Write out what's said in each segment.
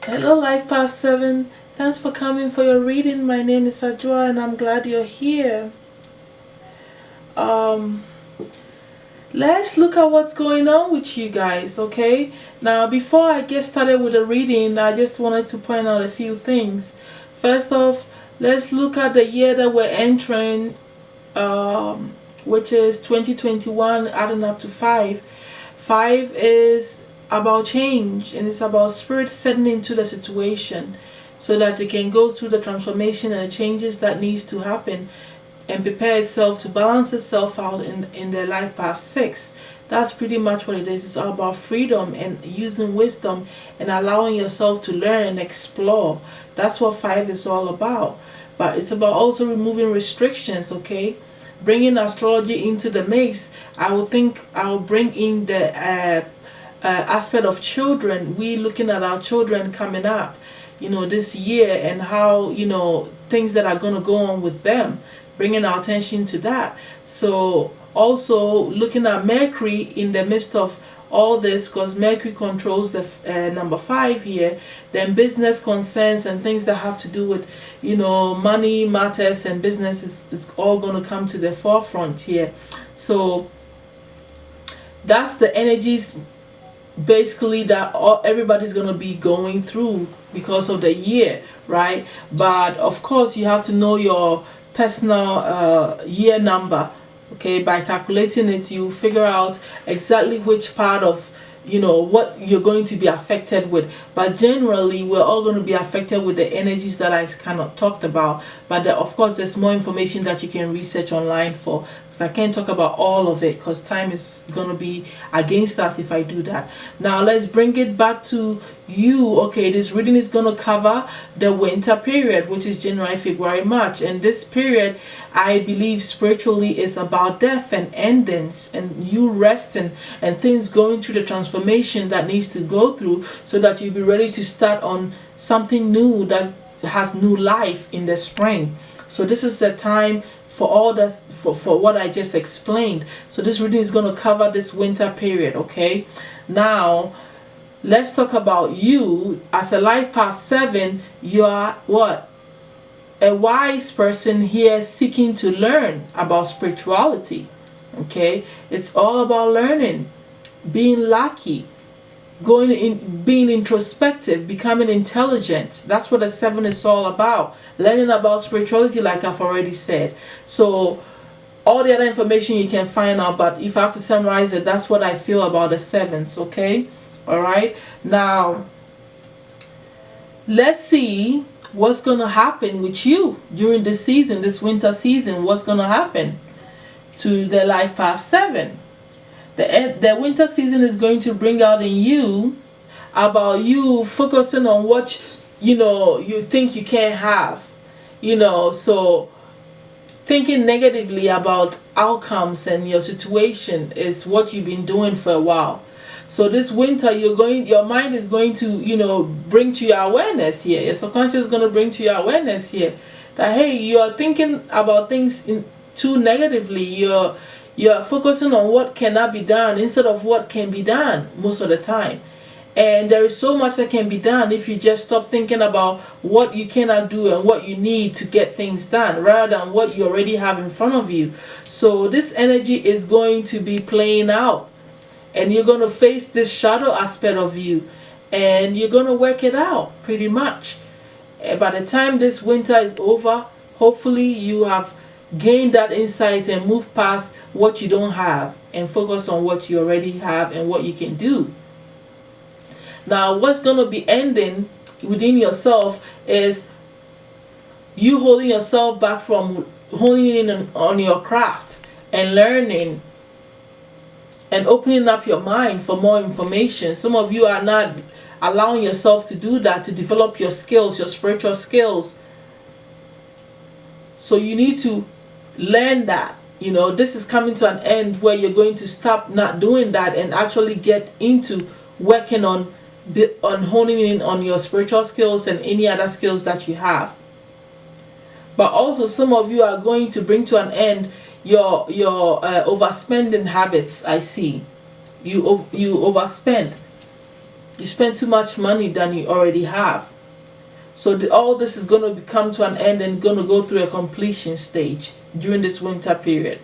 Hello, Life Path 7. Thanks for coming for your reading. My name is Adjwoa and I'm glad you're here. Um, let's look at what's going on with you guys, okay? Now, before I get started with the reading, I just wanted to point out a few things. First off, let's look at the year that we're entering, which is 2021, adding up to 5. 5 is about change, and it's about spirit setting into the situation so that it can go through the transformation and the changes that needs to happen and prepare itself to balance itself out in the life path 6. That's pretty much what it is. It's all about freedom and using wisdom and allowing yourself to learn and explore. That's what 5 is all about. But it's about also removing restrictions, okay? Bringing astrology into the mix. I will bring in the aspect of children. We looking at our children coming up, this year, and how, things that are going to go on with them, bringing our attention to that. So also looking at Mercury in the midst of all this, because Mercury controls the number 5 here. Then business concerns and things that have to do with money matters and business is all going to come to the forefront here. So that's the energies basically that everybody's going to be going through because of the year, right? But of course you have to know your personal year number, okay? By calculating it, you figure out exactly which part of what you're going to be affected with. But generally we're all going to be affected with the energies that I kind of talked about. But of course there's more information that you can research online for, because I can't talk about all of it because time is going to be against us if I do that. Now let's bring it back to you. Okay, this reading is going to cover the winter period, which is January, February, March. And this period, I believe spiritually, is about death and endings and you resting and things going through the transformation that needs to go through so that you'll be ready to start on something new that has new life in the spring. So this is the time for all that, for what I just explained. So this reading is going to cover this winter period, okay? Now let's talk about you as a life path 7. You are what? A wise person here seeking to learn about spirituality, okay? It's all about learning, being lucky, being introspective, becoming intelligent. That's what the 7 is all about. Learning about spirituality, like I've already said. So all the other information you can find out, but if I have to summarize it, that's what I feel about the 7s, okay? All right, now let's see what's going to happen with you during this season, this winter season. What's going to happen to the life path 7? The winter season is going to bring out in you about you focusing on what you think you can't have, so thinking negatively about outcomes and your situation is what you've been doing for a while. So this winter your mind is going to bring to your awareness here, your subconscious is going to bring to your awareness here that hey, you're thinking about things too negatively. You're focusing on what cannot be done instead of what can be done most of the time. And there is so much that can be done if you just stop thinking about what you cannot do and what you need to get things done rather than what you already have in front of you. So this energy is going to be playing out and you're going to face this shadow aspect of you and you're going to work it out pretty much. By the time this winter is over, hopefully you have gain that insight and move past what you don't have and focus on what you already have and what you can do. Now what's going to be ending within yourself is you holding yourself back from honing in on your craft and learning and opening up your mind for more information. Some of you are not allowing yourself to do that, to develop your skills, your spiritual skills. So you need to learn that. This is coming to an end where you're going to stop not doing that and actually get into working on honing in on your spiritual skills and any other skills that you have. But also some of you are going to bring to an end your overspending habits. I see you overspend You spend too much money than you already have. So all this is going to come to an end and going to go through a completion stage during this winter period.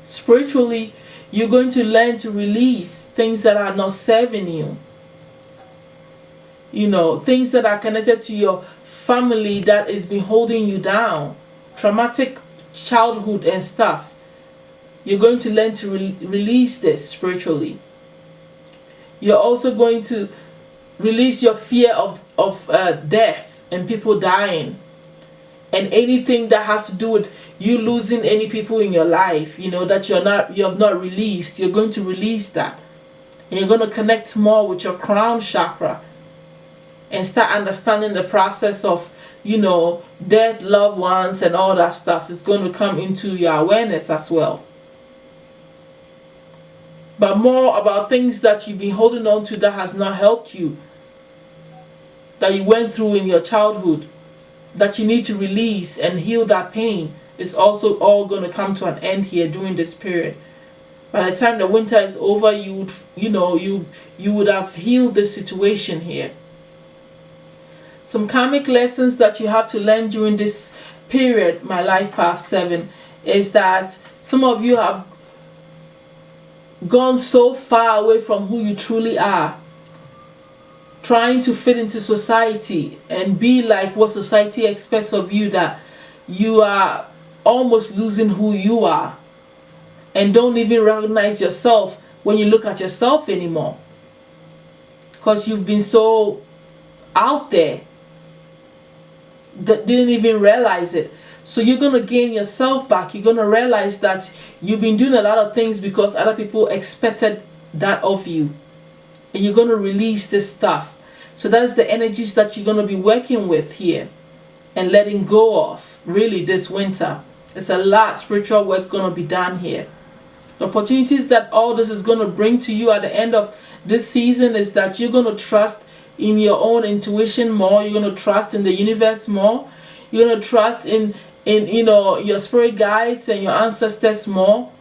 Spiritually, you're going to learn to release things that are not serving you. You know, things that are connected to your family that has been holding you down. Traumatic childhood and stuff. You're going to learn to release this spiritually. You're also going to release your fear of death and people dying. And anything that has to do with you losing any people in your life, you know, that you have not released. You're going to release that. And you're going to connect more with your crown chakra. And start understanding the process of, you know, dead loved ones and all that stuff is going to come into your awareness as well. But more about things that you've been holding on to that has not helped you, that you went through in your childhood, that you need to release and heal that pain, is also all going to come to an end here during this period. By the time the winter is over, you would have healed this situation here. Some karmic lessons that you have to learn during this period, my life path 7, is that some of you have gone so far away from who you truly are, trying to fit into society and be like what society expects of you, that you are almost losing who you are and don't even recognize yourself when you look at yourself anymore, because you've been so out there that didn't even realize it. So you're going to gain yourself back. You're going to realize that you've been doing a lot of things because other people expected that of you. And you're going to release this stuff. So that's the energies that you're going to be working with here and letting go of really this winter. There's a lot of spiritual work going to be done here. The opportunities that all this is going to bring to you at the end of this season is that you're going to trust in your own intuition more. You're going to trust in the universe more. You're going to trust in your spirit guides and your ancestors more.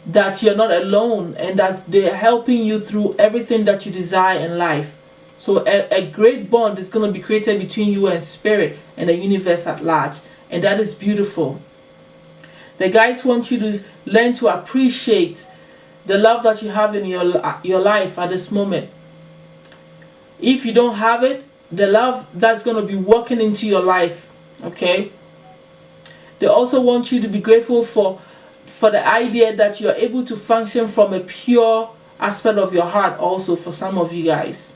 That you're not alone and that they're helping you through everything that you desire in life. So a great bond is going to be created between you and spirit and the universe at large. And that is beautiful. The guides want you to learn to appreciate the love that you have in your life at this moment. If you don't have it, the love that's going to be walking into your life, okay? They also want you to be grateful for the idea that you're able to function from a pure aspect of your heart also for some of you guys.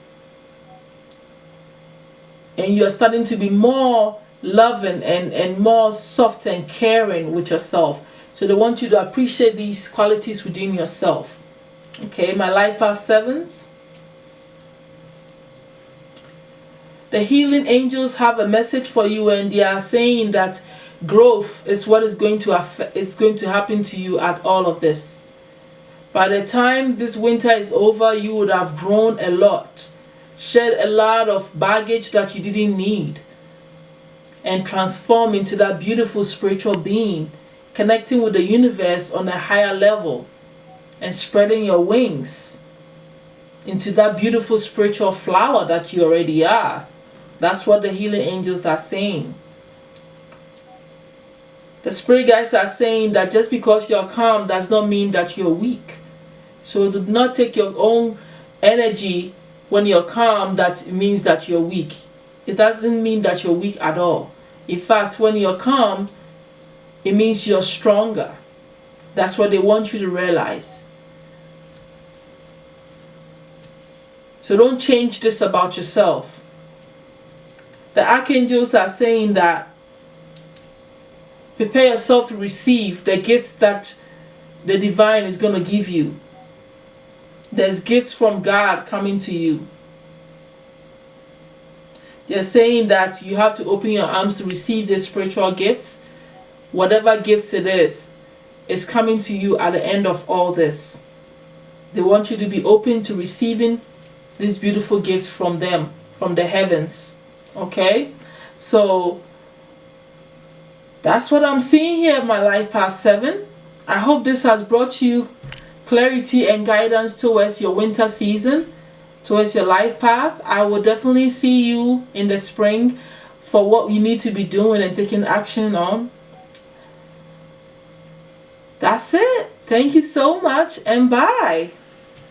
And you're starting to be more loving and more soft and caring with yourself. So they want you to appreciate these qualities within yourself. Okay, my life path 7s. The healing angels have a message for you, and they are saying that growth is what is going to happen to you at all of this. By the time this winter is over, you would have grown a lot, shed a lot of baggage that you didn't need, and transform into that beautiful spiritual being, connecting with the universe on a higher level and spreading your wings into that beautiful spiritual flower that you already are. That's what the healing angels are saying. The spirit guides are saying that just because you're calm does not mean that you're weak. So do not take your own energy when you're calm that means that you're weak. It doesn't mean that you're weak at all. In fact, when you're calm, it means you're stronger. That's what they want you to realize. So don't change this about yourself. The archangels are saying that prepare yourself to receive the gifts that the divine is going to give you. There's gifts from God coming to you. They're saying that you have to open your arms to receive these spiritual gifts. Whatever gifts it is coming to you at the end of all this. They want you to be open to receiving these beautiful gifts from them, from the heavens. Okay? So that's what I'm seeing here, my life path 7. I hope this has brought you clarity and guidance towards your winter season. towards your life path. I will definitely see you in the spring for what you need to be doing and taking action on. That's it. Thank you so much, and bye.